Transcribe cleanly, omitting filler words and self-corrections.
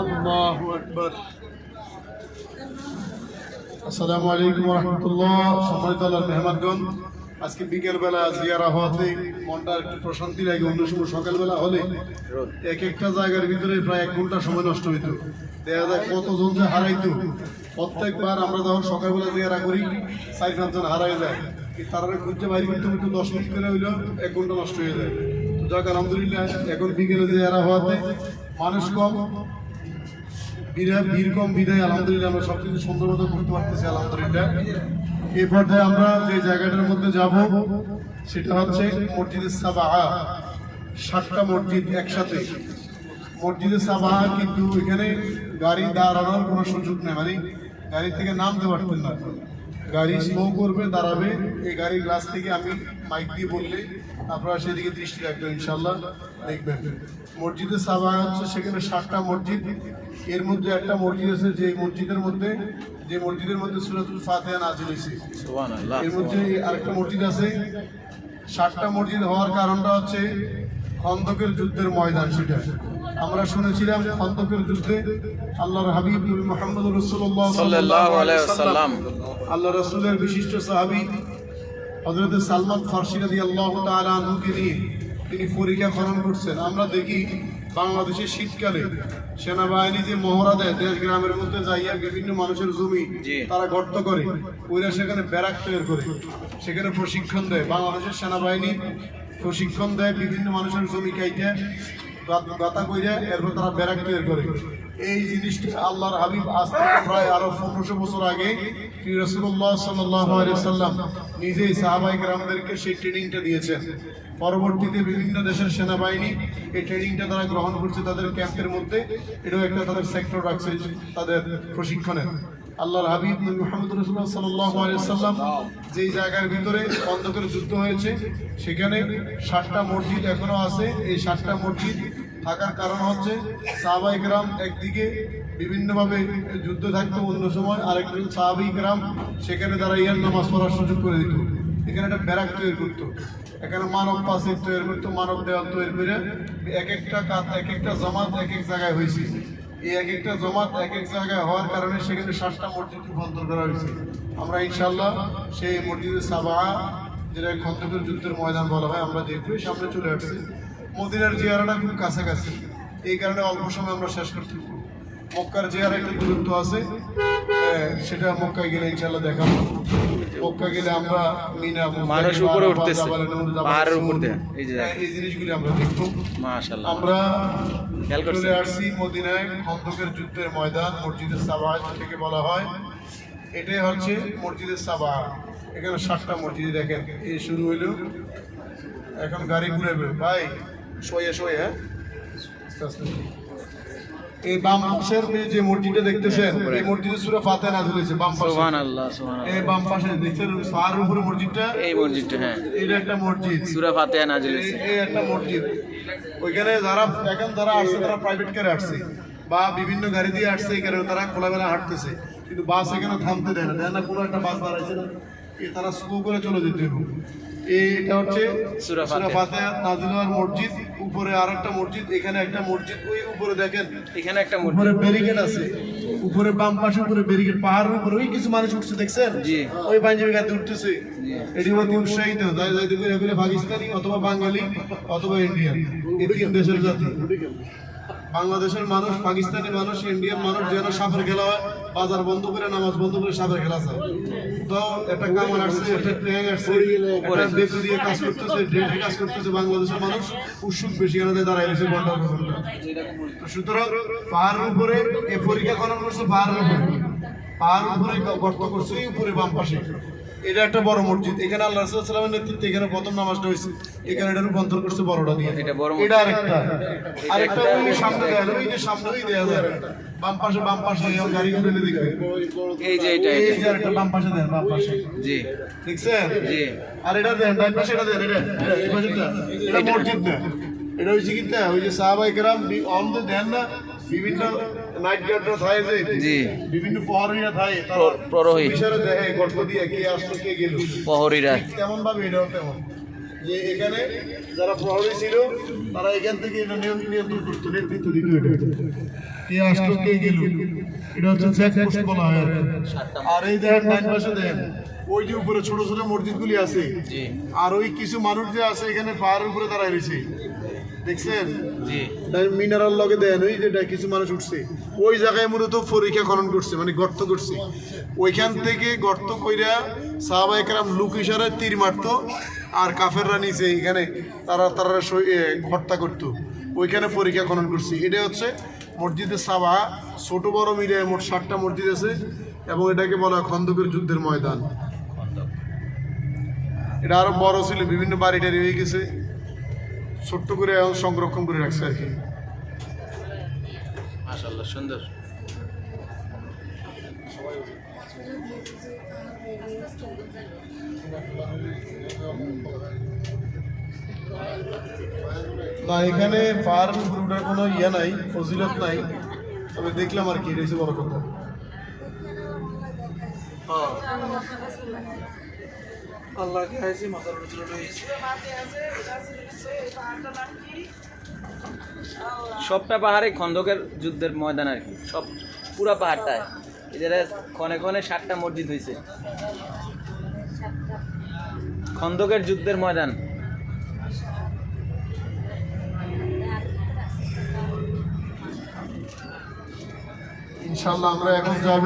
আল্লাহু আকবার। আসসালামু আলাইকুম ওয়া রাহমাতুল্লাহ। সম্মানিত আল্লাহর মেহমানগণ, আজকে বিকেলবেলা জিয়ারা হওয়াতে মনটা একটু প্রশান্তি লাগে। অন্য সময় সকালবেলা হলে এক একটা জায়গার ভিতরে প্রায় 1 ঘন্টা সময় নষ্ট হইত। দেখা যায় কতজন যে হারাইতো। প্রত্যেকবার আমরা যখন সকালবেলা জিয়ারা করি 4-5 জন হারাই যায়। তারা খুঁজতে বাইরে কিন্তু 10 মিনিট করে হইলেও 1 ঘন্টা নষ্ট হয়ে যায়। যাক আলহামদুলিল্লাহ, এখন বিকেলে জিয়ারা হওয়াতে মানুষ কম, ভিড় কম, বিদায় আলহামদুলিল্লাহ আমরা সবকিছু সুন্দর মতো করতে পারতেছি আলহামদুলিল্লাহ। এই পর্যায়ে আমরা যে জায়গাটার মধ্যে যাব সেটা হচ্ছে মসজিদে সাবাহা। 7টা মসজিদ একসাথে। মসজিদে সাবাহা কিন্তু এখানে গাড়ি দাঁড়ানোর কোনো সুযোগ নেই, মানে গাড়ি থেকে নামতে পারতেন না। গাড়ি স্লো করবে, দাঁড়াবে। এই গাড়ির গ্লাস থেকে আমি মাইক দিয়ে বললে আপনারা সেদিকে দৃষ্টি রাখবেন, ইনশাল্লাহ দেখবেন। মসজিদে সাবাহা হচ্ছে সেখানে 7টা মসজিদ। এর মধ্যে একটা মসজিদ আছে যে মসজিদের মধ্যে সূরাতুল ফাতিহা নাযিল হয়েছে। সুবহানাল্লাহ। এর মধ্যে আরেকটা মসজিদ আছে। 7টা মসজিদ হওয়ার কারণটা হচ্ছে খন্দকের যুদ্ধের ময়দান। সেটা আমরা শুনেছিলাম খন্দকের যুদ্ধে আল্লাহর হাবিব নবী মুহাম্মদ রাসূলুল্লাহ সাল্লাল্লাহু আলাইহি ওয়াসাল্লাম, আল্লাহ রাসূলের বিশিষ্ট সাহাবী হযরত সালমান ফারসি রাদিয়াল্লাহু তাআলা আনহুকে নিয়ে তিনি পরীক্ষা খনন করছেন। আমরা দেখি বাংলাদেশের শীতকালে সেনাবাহিনী যে মহড়া দেয়, দেশ গ্রামের মধ্যে যাইয়া বিভিন্ন মানুষের জমি তারা গর্ত করে, ওইরা সেখানে ব্যারাক তৈরি করে, সেখানে প্রশিক্ষণ দেয়। বাংলাদেশের সেনাবাহিনী প্রশিক্ষণ দেয় বিভিন্ন মানুষের জমি কাইটে গাতা কইরা, এরপর তারা ব্যারাক তৈরি করে। এই জিনিসটা আল্লাহর হাবিব আজ থেকে প্রায় আরো 1500 বছর আগে রাসূলুল্লাহ সাল্লাল্লাহু আলাইহি ওয়াসাল্লাম নিজেই সাহাবায়ে কেরামদেরকে সেই ট্রেনিংটা দিয়েছেন। পরবর্তীতে বিভিন্ন দেশের সেনাবাহিনী এই ট্রেনিংটা তারা গ্রহণ করছে তাদের ক্যাম্পের মধ্যে। এটাও একটা তাদের সেক্টর রাখছে তাদের প্রশিক্ষণের। আল্লাহর হাবিব নবী মুহাম্মদ রাসূলুল্লাহ সাল্লাল্লাহু আলাইহি ওয়াসাল্লাম যেই জায়গার ভিতরে খন্দকের যুদ্ধ হয়েছে সেখানে 7টা মসজিদ এখনো আছে। এই 7টা মসজিদ থাকার কারণ হচ্ছে সাহাবায়ে কেরাম একদিকে বিভিন্নভাবে যুদ্ধ থাকতো, অন্য সময় আরেকজন সাহাবায়ে কেরাম সেখানে দাঁড়াইয়া নামাজ পড়ার সুযোগ করে দিত। এখানে একটা ব্যারাক তৈরি করতো, এখানে মানব পাশে তৈরি করতো, মানব দেওয়াল তৈরি করে এক একটা জামাত এক এক জায়গায় হয়েছে। এই এক একটা জামাত এক এক জায়গায় হওয়ার কারণে সেখানে 7টা মসজিদ রূপান্তর করা হয়েছে। আমরা ইনশাআল্লাহ সেই মসজিদে সাবাহা, যেটা খন্দকের যুদ্ধের ময়দান বলা হয়, আমরা দেখবো। সামনে চলে আসছি। মদিনার জিয়ারাটা খুব কাছাকাছি, এই কারণে অল্প সময় আমরা শেষ করতে পারবো। মক্কার জিয়ারা একটু দূরত্ব আছে, সেটা মক্কায় গেলে ইনশাআল্লাহ দেখাবো। মক্কা গেলে আমরা মিনা, মানুষ উপরে উঠতেছে পাহাড়ের উপর দিয়ে, এই জিনিসগুলি আমরা দেখবো। মাশাআল্লাহ। আমরা চলে আসছি মদিনায় খন্দকের যুদ্ধের ময়দান, মসজিদে সাবাহা থেকে বলা হয়। এটাই হচ্ছে মসজিদে সাবাহা। এখানে 7টা মসজিদ দেখেন। এই শুরু হইল, এখন গাড়ি ঘুরে ভাই শোয়ে হ্যাঁ। এই বাম পাশের যে মসজিদটা দেখতেছেন, এই মসজিদে সূরা ফাতিহা নাযিল হয়েছে বাম পাশে। সুবহানাল্লাহ, সুবহানাল্লাহ। এই বাম পাশে দেখছেন পাহাড়ের উপরে মসজিদটা, এই মসজিদটা, হ্যাঁ, এটা একটা মসজিদ, সূরা ফাতিহা নাযিল হয়েছে। এই একটা মসজিদ। ওইখানে যারা আসছে তারা প্রাইভেট কারে আসছে বা বিভিন্ন গাড়ি দিয়ে আসছে, এই কারণে তারা খোলামেলা হাঁটতেছে। কিন্তু বাস এখানে থামতে দেয় না, কোনো একটা বাস দাঁড়াইছে না, তারা স্লো করে চলে যেতে হবে। এটা হচ্ছে সূরা ফাতিহা নাযিল হওয়ার মসজিদ। উপরে আরেকটা মসজিদ, এখানে একটা মসজিদ। ওই উপরে দেখেন, এখানে একটা উপরে ব্যারিকেড আছে, উপরে বাম পাশে উপরে ব্যারিকেড, পাহাড়ের উপরে ওই কিছু মানুষ উঠছে দেখছেন, ওই পাঞ্জাবি গাতে উঠতেছে। এটি অতি উৎসাহিত যাইতে করে পাকিস্তানি অথবা বাঙালি অথবা ইন্ডিয়ান, এই 3 দেশের জাতি। বাংলাদেশের মানুষ, পাকিস্তানি মানুষ, ইন্ডিয়ান মানুষ যেন সাপের খেলা হয়, বাজার বন্ধ করে নামাজ বন্ধ করে সাপের খেলা চায়। তো একটা কামান আসছে, একটা ট্রেন আসছে, একটা বেতু দিয়ে কাজ করতেছে, ড্রেনে কাজ করতেছে। বাংলাদেশের মানুষ উৎসুক বেশি এখানে দাঁড়ায় রয়েছে ঘন্টার পর ঘন্টা। সুতরাং পাহাড়ের উপরে এই পরীক্ষা খনন করছে, পাহাড়ের উপরে গর্ত করছে, এই উপরে বাম পাশে। এটা একটা বড় মসজিদ। এখানে আল্লাহ রাসূলুল্লাহ সাল্লাল্লাহু আলাইহি ওয়াসাল্লামের নেতৃত্বে এখানে প্রথম নামাজটা হয়েছে। এখানে এটা রূপান্তর করছে বড়টা দিয়ে। এটা আরেকটা ওই সামনে দেয়া যায়, ওই যে সামনে ওই দেয়া যায় বাম পাশে গাড়ি ঘুরে দেখবে। এই যে এটা একটা বাম পাশে দেন, বাম পাশে, জি দেখছেন, জি। আর এটা দেন ডান পাশে, এটা দেন, এটা এই পাশেটা, এটা মসজিদ না, এটা হইছে কি, ওই যে সাহাবায়ে কেরাম অন্ধ দেন না, বিভিন্ন নাইট গার্ডরা থাকে যে, জি, বিভিন্ন প্রহরীরা থাকে, প্রহরী ইশারা দেয় গর্ত দিয়ে কে আসলো কে গেল, প্রহরীরা তেমন ভাবে এটাও তেমন। যে এখানে যারা প্রহরী ছিল তারা এখান থেকে এটা নিয়ন্ত্রণ করতো, নেতৃত্ব দিত। এটা কে আসলো কে গেল, এটা হচ্ছে চেকপোস্ট বলা হয় আর কি। আর এই দেখেন ডান পাশে দেখেন ওই যে উপরে ছোট ছোট মসজিদগুলি আছে, জি আর ওই কিছু মানুষ যে আছে এখানে পাহাড়ের উপরে দাঁড়ায় রয়েছে, দেখছেন? জি মিনারাল লগে দেন ওই যে কিছু মানুষ উঠছে ওই জায়গায় মূলত পরীক্ষা খনন করছে, মানে গর্ত করছে। ওইখান থেকে গর্ত কইরা সাহাবা একরাম লুক ইশারায় তীর মারতো, আর কাফেররা নিচে এখানে তারা হত্যা করতো। ওইখানে পরীক্ষা খনন করছে। এটা হচ্ছে মসজিদে সাবা, ছোট বড় মিলে মোট 7টা মসজিদ আছে, এবং এটাকে বলা হয় খন্দকের যুদ্ধের ময়দান। এটা আরো বড় ছিল, বিভিন্ন বাড়ি টাড়ি হয়ে গেছে, ছোট্ট করে এখন সংরক্ষণ করে রাখছে আর কি। মাশাআল্লাহ সুন্দর। না এখানে পাহাড়ের উপরে ওঠার কোনো ইয়ে নাই, ফজিলত নাই, তবে দেখলাম আর কি, এটা হচ্ছে বড় কথা। হ্যাঁ আল্লাহ কে আছে মাথার উপরে রয়েছে। সবটা পাহাড়ে খন্দকের যুদ্ধের ময়দান আর কি, সব পুরা পাহাড়টায় এদের ক্ষণে ক্ষণে 7টা মসজিদ হয়েছে, খন্দকের যুদ্ধের ময়দান। ইনশাল্লাহ আমরা এখন যাব